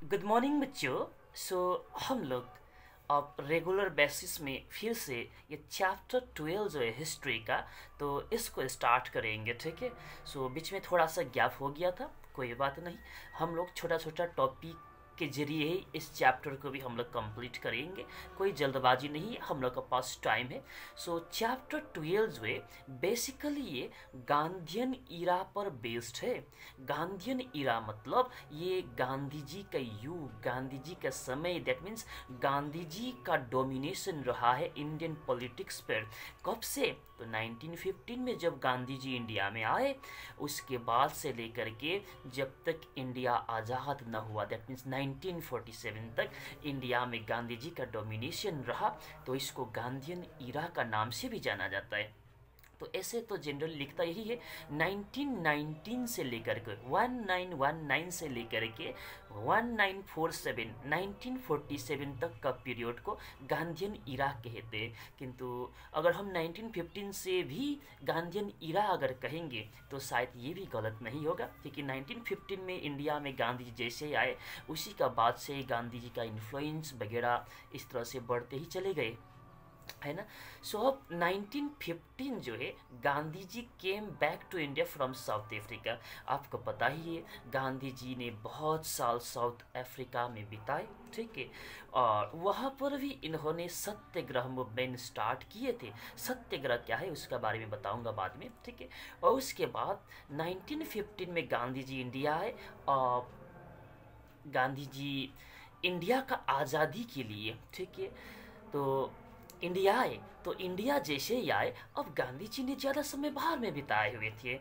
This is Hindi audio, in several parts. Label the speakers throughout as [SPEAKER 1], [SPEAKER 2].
[SPEAKER 1] गुड मॉर्निंग बच्चों। सो हम लोग अब रेगुलर बेसिस में फिर से ये चैप्टर 12 जो है हिस्ट्री का, तो इसको स्टार्ट करेंगे। ठीक है। सो बीच में थोड़ा सा गैप हो गया था, कोई बात नहीं। हम लोग छोटा छोटा टॉपिक के जरिए ही इस चैप्टर को भी हम लोग कंप्लीट करेंगे। कोई जल्दबाजी नहीं है, हम लोग के पास टाइम है। सो चैप्टर 12 जो है बेसिकली ये गांधीयन इरा पर बेस्ड है। गांधीयन इरा मतलब ये गांधी जी का युग, गांधी जी का समय, दैट मीन्स गांधी जी का डोमिनेशन रहा है इंडियन पॉलिटिक्स पर। कब से? तो 1915 में जब गांधी जी इंडिया में आए, उसके बाद से लेकर के जब तक इंडिया आज़ाद न हुआ, दैट मीन्स 1947 तक इंडिया में गांधी जी का डोमिनेशन रहा। तो इसको गांधीयन इरा का नाम से भी जाना जाता है। तो ऐसे तो जनरल लिखता यही है। 1919 से लेकर के 1919 से लेकर के 1947 1947 तक का पीरियड को गांधीयन इरा कहते हैं। किंतु अगर हम 1915 से भी गांधीयन इरा अगर कहेंगे तो शायद ये भी गलत नहीं होगा, क्योंकि 1915 में इंडिया में गांधी जी जैसे ही आए, उसी का बाद से गांधी जी का इन्फ्लुएंस वगैरह इस तरह से बढ़ते ही चले गए, है ना। सो अब 1915 जो है Gandhi ji came back to India from South Africa. आपको पता ही है गांधी जी ने बहुत साल साउथ अफ्रीका में बिताए। ठीक है। और वहाँ पर भी इन्होंने सत्याग्रह मूवमेंट स्टार्ट किए थे। सत्याग्रह क्या है उसका बारे में बताऊंगा बाद में। ठीक है। और उसके बाद 1915 में गांधी जी इंडिया आए और गांधी जी इंडिया का आज़ादी के लिए, ठीक है, तो इंडिया आए। तो इंडिया जैसे ही आए, अब गांधी जी ने ज़्यादा समय बाहर में बिताए हुए थे।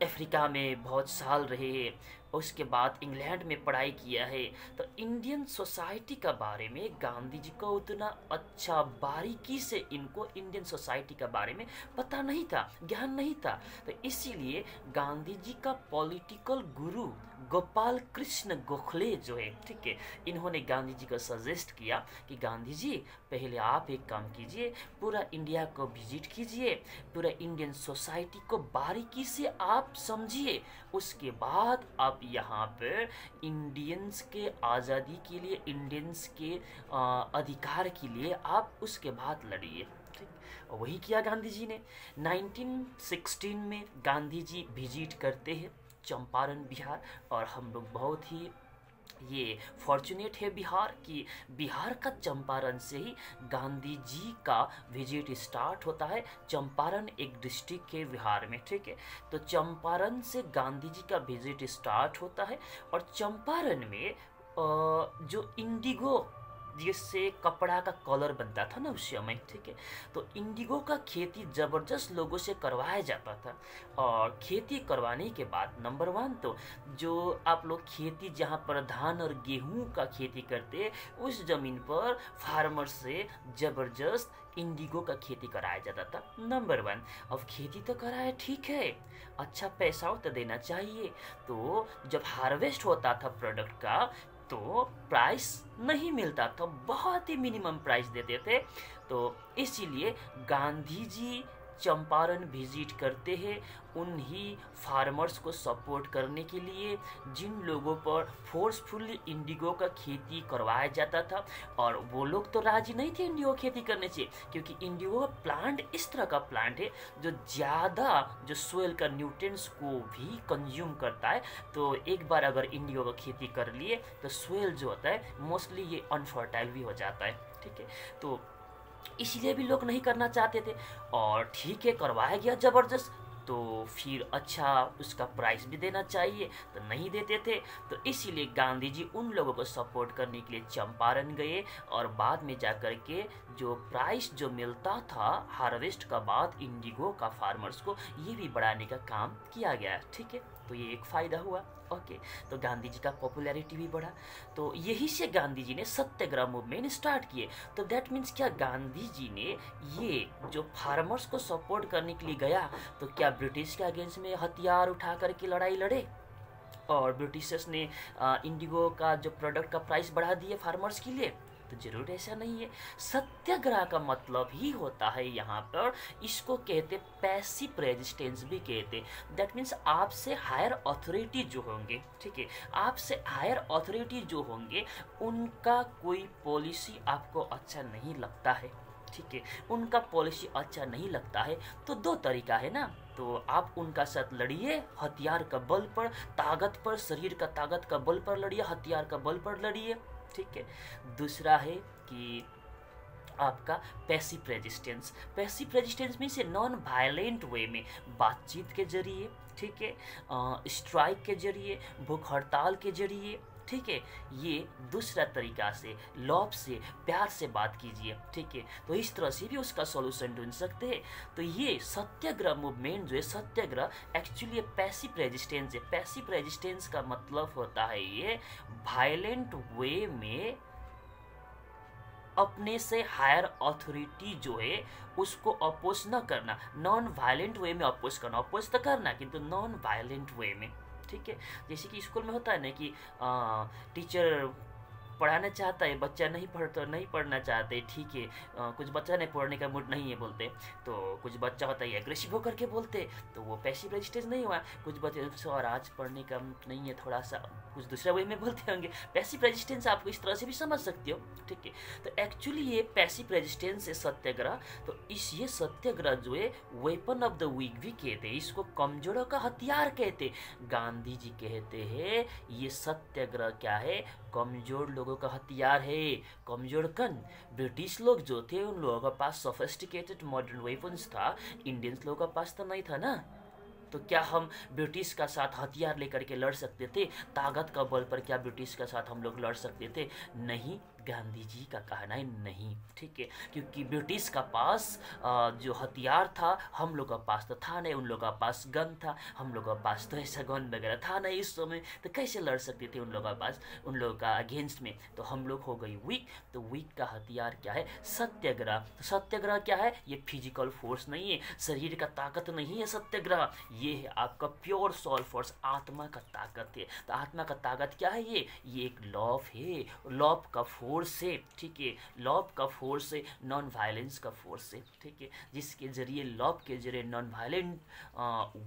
[SPEAKER 1] अफ्रीका में बहुत साल रहे, उसके बाद इंग्लैंड में पढ़ाई किया है। तो इंडियन सोसाइटी का बारे में गांधी जी को उतना अच्छा बारीकी से इनको इंडियन सोसाइटी का बारे में पता नहीं था, ज्ञान नहीं था। तो इसीलिए गांधी जी का पॉलिटिकल गुरु गोपाल कृष्ण गोखले जो है, ठीक है, इन्होंने गांधी जी को सजेस्ट किया कि गांधी जी पहले आप एक काम कीजिए, पूरा इंडिया को विजिट कीजिए, पूरा इंडियन सोसाइटी को बारीकी से आप समझिए, उसके बाद आप यहाँ पर इंडियंस के आज़ादी के लिए, इंडियंस के अधिकार के लिए आप उसके बाद लड़िए। ठीक। और वही किया गांधी जी ने। 1916 में गांधी जी विजिट करते हैं चंपारण बिहार, और हम लोग बहुत ही ये फॉर्चुनेट है बिहार कि बिहार का चंपारण से ही गांधी जी का विजिट स्टार्ट होता है। चंपारण एक डिस्ट्रिक्ट है बिहार में, ठीक है। तो चंपारण से गांधी जी का विजिट स्टार्ट होता है। और चंपारण में जो इंडिगो जिससे कपड़ा का कलर बनता था ना उस समय, ठीक है, तो इंडिगो का खेती ज़बरदस्त लोगों से करवाया जाता था। और खेती करवाने के बाद नंबर वन, तो जो आप लोग खेती जहाँ पर धान और गेहूँ का खेती करते, उस ज़मीन पर फार्मर से ज़बरदस्त इंडिगो का खेती कराया जाता था, नंबर वन। अब खेती तो कराया, ठीक है, अच्छा पैसा तो देना चाहिए। तो जब हार्वेस्ट होता था प्रोडक्ट का, तो प्राइस नहीं मिलता था, बहुत ही मिनिमम प्राइस देते थे। तो इसीलिए गांधी जी चंपारण विजिट करते हैं उन्हीं फार्मर्स को सपोर्ट करने के लिए जिन लोगों पर फोर्सफुली इंडिगो का खेती करवाया जाता था। और वो लोग तो राजी नहीं थे इंडिगो खेती करने से, क्योंकि इंडिगो का प्लांट इस तरह का प्लांट है जो ज़्यादा जो सोयल का न्यूट्रिएंट्स को भी कंज्यूम करता है। तो एक बार अगर इंडिगो का खेती कर लिए तो सोयल जो होता है मोस्टली ये अनफर्टाइल भी हो जाता है, ठीक है। तो इसलिए भी लोग नहीं करना चाहते थे। और ठीक है, करवाया गया ज़बरदस्त, तो फिर अच्छा उसका प्राइस भी देना चाहिए, तो नहीं देते थे। तो इसीलिए गांधी जी उन लोगों को सपोर्ट करने के लिए चंपारण गए, और बाद में जाकर के जो प्राइस जो मिलता था हार्वेस्ट का बाद इंडिगो का फार्मर्स को, ये भी बढ़ाने का काम किया गया, ठीक है। तो ये एक फ़ायदा हुआ। ओके। तो गांधी जी का पॉपुलैरिटी भी बढ़ा। तो यही से गांधी जी ने सत्याग्रह मूवमेंट स्टार्ट किए। तो दैट मीन्स क्या, गांधी जी ने ये जो फार्मर्स को सपोर्ट करने के लिए गया, तो क्या ब्रिटिश के अगेंस्ट में हथियार उठा करके लड़ाई लड़े और ब्रिटिशर्स ने इंडिगो का जो प्रोडक्ट का प्राइस बढ़ा दिए फार्मर्स के लिए? तो जरूर ऐसा नहीं है। सत्याग्रह का मतलब ही होता है यहाँ पर, इसको कहते पैसिव रेजिस्टेंस भी कहते। दैट मीन्स आपसे हायर अथॉरिटी जो होंगे, ठीक है, आपसे हायर अथॉरिटी जो होंगे उनका कोई पॉलिसी आपको अच्छा नहीं लगता है, ठीक है, उनका पॉलिसी अच्छा नहीं लगता है, तो दो तरीका है ना, तो आप उनका साथ लड़िए हथियार का बल पर, ताकत पर, शरीर का ताकत का बल पर लड़िए, हथियार का बल पर लड़िए, ठीक है। दूसरा है कि आपका पैसिव रेजिस्टेंस। पैसिव रेजिस्टेंस में से नॉन वायलेंट वे में, बातचीत के जरिए, ठीक है, स्ट्राइक के जरिए, भूख हड़ताल के जरिए, ठीक है, ये दूसरा तरीका से लॉब से, प्यार से बात कीजिए, ठीक है, तो इस तरह से भी उसका सॉल्यूशन ढूंढ सकते हैं। तो ये सत्याग्रह मूवमेंट जो है, सत्याग्रह एक्चुअली पैसिव रेजिस्टेंस है। पैसिव रेजिस्टेंस का मतलब होता है ये वायलेंट वे में अपने से हायर अथॉरिटी जो है उसको अपोज न करना, नॉन वायलेंट वे में अपोज करना, अपोज तो करना किंतु नॉन वायलेंट वे में, ठीक है। जैसे कि स्कूल में होता है ना कि टीचर पढ़ाना चाहता है, बच्चा नहीं पढ़ना चाहते, ठीक है, कुछ बच्चा ने पढ़ने का मूड नहीं है बोलते, तो कुछ बच्चा होता है एग्रेसिव होकर के बोलते, तो वो पैसिव रेजिस्टेंस नहीं हुआ। कुछ बच्चे सर आज पढ़ने का मूड नहीं है, थोड़ा सा कुछ दूसरा वे में बोलते होंगे। पैसिव रेजिस्टेंस आप इस तरह से भी समझ सकते हो, ठीक है। तो एक्चुअली ये पैसिव रेजिस्टेंस है सत्याग्रह। तो ये सत्याग्रह जो है वेपन ऑफ द वीक भी कहते हैं, इसको कमजोरों का हथियार कहते। गांधी जी कहते हैं ये सत्याग्रह क्या है, कमजोर लोगों का हथियार है। कमजोर कन ब्रिटिश लोग जो थे उन लोगों के पास सोफिस्टिकेटेड मॉडर्न वेपन्स था, इंडियंस लोगों के पास तो नहीं था ना। तो क्या हम ब्रिटिश का साथ हथियार लेकर के लड़ सकते थे? ताकत का बल पर क्या ब्रिटिश का साथ हम लोग लड़ सकते थे? नहीं, गांधी जी का कहना है नहीं, ठीक है, क्योंकि ब्रिटिश का पास जो हथियार था हम लोग का पास तो था नहीं, उन लोग का पास गन था, हम लोग का पास तो ऐसा गन वगैरह था नहीं इस समय, तो कैसे लड़ सकते थे उन लोगों के पास, उन लोगों का अगेंस्ट में? तो हम लोग हो गई वीक। तो वीक का हथियार क्या है? सत्याग्रह। तो सत्याग्रह क्या है? ये फिजिकल फोर्स नहीं है, शरीर का ताकत नहीं है सत्याग्रह, ये है आपका प्योर सोल फोर्स, आत्मा का ताकत है। तो आत्मा का ताकत क्या है? ये एक लॉ है, लॉ का फोर्स से, ठीक है, लॉ का फोर्स है, नॉन वायलेंस का फोर्स है, ठीक है, जिसके जरिए लॉ के जरिए नॉन वायलेंट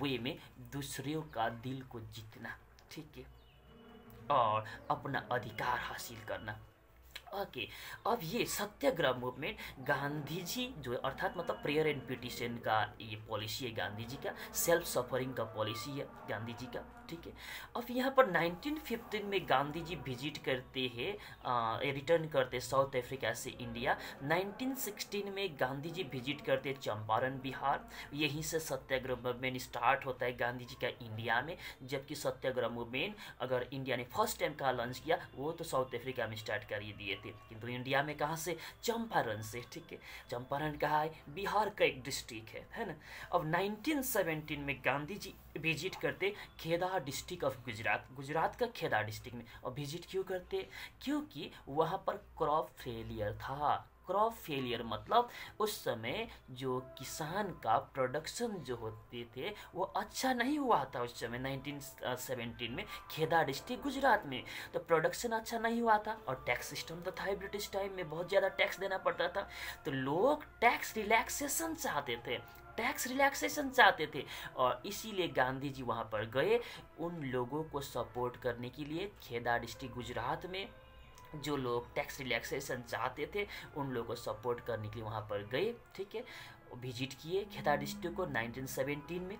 [SPEAKER 1] वे में दूसरों का दिल को जीतना, ठीक है, और अपना अधिकार हासिल करना। ओके, अब ये सत्याग्रह मूवमेंट गांधी जी जो अर्थात मतलब प्रेयर एंड पिटिशन का ये पॉलिसी है गांधी जी का, सेल्फ सफरिंग का पॉलिसी है गांधी जी का, ठीक है। अब यहाँ पर 1915 में गांधी जी विजिट करते हैं, रिटर्न करते साउथ अफ्रीका से इंडिया। 1916 में गांधी जी विजिट करते चंपारण बिहार, यहीं से सत्याग्रह मूवमेंट स्टार्ट होता है गांधी जी का इंडिया में। जबकि सत्याग्रह मूवमेंट अगर इंडिया ने फर्स्ट टाइम कहाँ लॉन्च किया, वो तो साउथ अफ्रीका में स्टार्ट कर ही दिए थे, किंतु इंडिया में कहाँ से? चंपारण से, ठीक है। चंपारण कहाँ है? बिहार का एक डिस्ट्रिक्ट है ना। अब 1917 में गांधी जी विजिट करते खेदा डिस्ट्रिक्ट ऑफ गुजरात, गुजरात का खेदा डिस्ट्रिक्ट में। और विजिट क्यों करते? क्योंकि वहाँ पर क्रॉप फेलियर था। क्रॉप फेलियर मतलब उस समय जो किसान का प्रोडक्शन जो होते थे वो अच्छा नहीं हुआ था उस समय 1917 में खेदा डिस्ट्रिक्ट गुजरात में। तो प्रोडक्शन अच्छा नहीं हुआ था और टैक्स सिस्टम तो था ब्रिटिश टाइम में, बहुत ज़्यादा टैक्स देना पड़ता था। तो लोग टैक्स रिलैक्सेशन चाहते थे, टैक्स रिलैक्सेशन चाहते थे, और इसीलिए गांधी जी वहाँ पर गए उन लोगों को सपोर्ट करने के लिए। खेदा डिस्ट्रिक्ट गुजरात में जो लोग टैक्स रिलैक्सेशन चाहते थे उन लोगों को सपोर्ट करने के लिए वहाँ पर गए, ठीक है, विजिट किए खेदा डिस्ट्रिक्ट को 1917 में।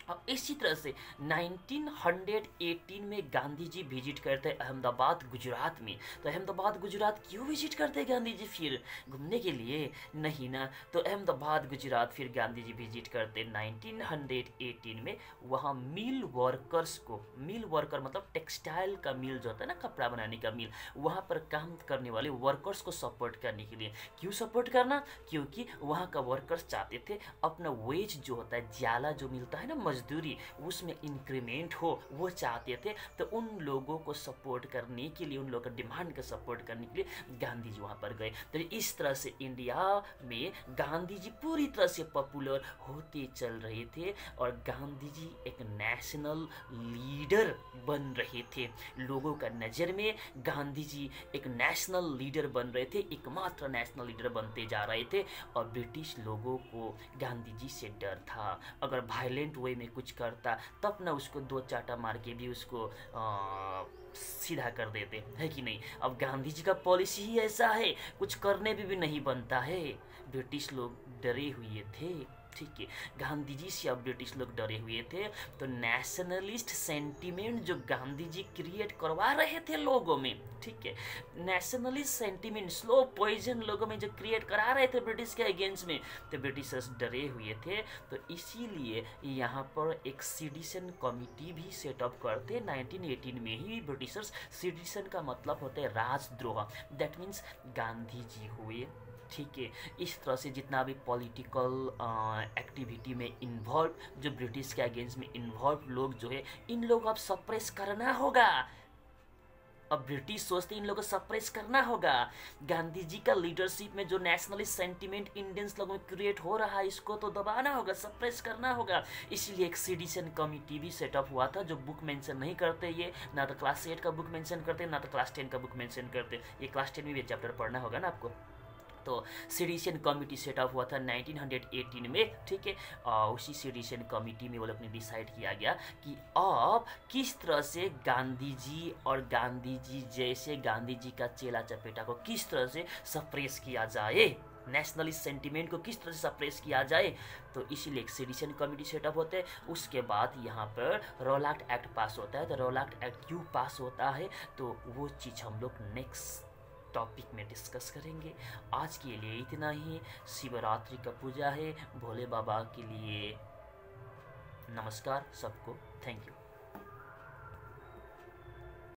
[SPEAKER 1] अब इसी तरह से 1918 में गांधी जी विजिट करते अहमदाबाद गुजरात में। तो अहमदाबाद गुजरात क्यों विजिट करते गांधी जी? फिर घूमने के लिए नहीं ना। तो अहमदाबाद गुजरात फिर गांधी जी विजिट करते 1918 में। वहाँ मिल वर्कर्स को, मिल वर्कर मतलब टेक्सटाइल का मिल जो होता है ना, कपड़ा बनाने का मिल, वहाँ पर काम करने वाले वर्कर्स को सपोर्ट करने के लिए। क्यों सपोर्ट करना? क्योंकि वहाँ का वर्कर्स चाहते थे अपना वेज जो होता है, ज्याला जो मिलता है ना मजदूरी उसमें इंक्रीमेंट हो वो चाहते थे। तो उन लोगों को सपोर्ट करने के लिए, उन लोगों का डिमांड का सपोर्ट करने के लिए गांधी जी वहाँ पर गए। तो इस तरह से इंडिया में गांधी जी पूरी तरह से पॉपुलर होते चल रहे थे और गांधी जी एक नेशनल लीडर बन रहे थे। लोगों का नज़र में गांधी जी एक नेशनल लीडर बन रहे थे, एकमात्र नेशनल लीडर बनते जा रहे थे। और ब्रिटिश लोगों को गांधी जी से डर था, अगर वायलेंट वे में कुछ करता तब ना उसको दो चाटा मार के भी उसको सीधा कर देते, है कि नहीं। अब गांधी जी का पॉलिसी ही ऐसा है, कुछ करने भी नहीं बनता है। ब्रिटिश लोग डरे हुए थे, ठीक है, गांधी जी से अब ब्रिटिश लोग डरे हुए थे। तो नेशनलिस्ट सेंटीमेंट जो गांधी जी क्रिएट करवा रहे थे लोगों में, ठीक है, नेशनलिस्ट सेंटीमेंट स्लो पॉइजन लोगों में जो क्रिएट करा रहे थे ब्रिटिश के अगेंस्ट में, तो ब्रिटिशर्स डरे हुए थे। तो इसीलिए यहाँ पर एक सिटीजन कमिटी भी सेटअप करते 1918 में ही। ब्रिटिशर्स, सिटीजन का मतलब होता है राजद्रोह, दैट मीन्स गांधी जी हुए, ठीक है। इस तरह से जितना भी पॉलिटिकल एक्टिविटी में इन्वॉल्व, जो ब्रिटिश के अगेंस्ट में इन्वॉल्व लोग जो है, इन लोग अब सप्रेस करना होगा। अब ब्रिटिश सोचते इन लोगों को सप्रेस करना होगा। गांधी जी का लीडरशिप में जो नेशनलिस्ट सेंटिमेंट इंडियंस लोगों में क्रिएट हो रहा है, इसको तो दबाना होगा, सप्रेस करना होगा। इसलिए एक सिटीजन कमिटी भी सेटअप हुआ था, जो बुक मेंशन नहीं करते, ये ना तो क्लास 8 का बुक मेंशन करते, ना तो क्लास 10 का बुक मेंशन करते। ये क्लास 10 में भी चैप्टर पढ़ना होगा ना आपको। तो सिटीजन कमिटी सेटअप हुआ था 1918 में, ठीक है। उसी सिटीजन कमिटी में वो लोग ने डिसाइड किया गया कि अब किस तरह से गांधी जी और गांधी जी जैसे गांधी जी का चेला चपेटा को किस तरह से सप्रेस किया जाए, नेशनलिस्ट सेंटिमेंट को किस तरह से सप्रेस किया जाए। तो इसीलिए एक सिटीजन कमिटी सेटअप होते हैं। उसके बाद यहाँ पर रॉलाक्ट एक्ट पास होता है। तो रॉलाक्ट एक्ट क्यों पास होता है, तो वो चीज़ हम लोग नेक्स्ट टॉपिक में डिस्कस करेंगे। आज के लिए इतना ही। शिवरात्रि का पूजा है, भोले बाबा के लिए नमस्कार सबको, थैंक यू।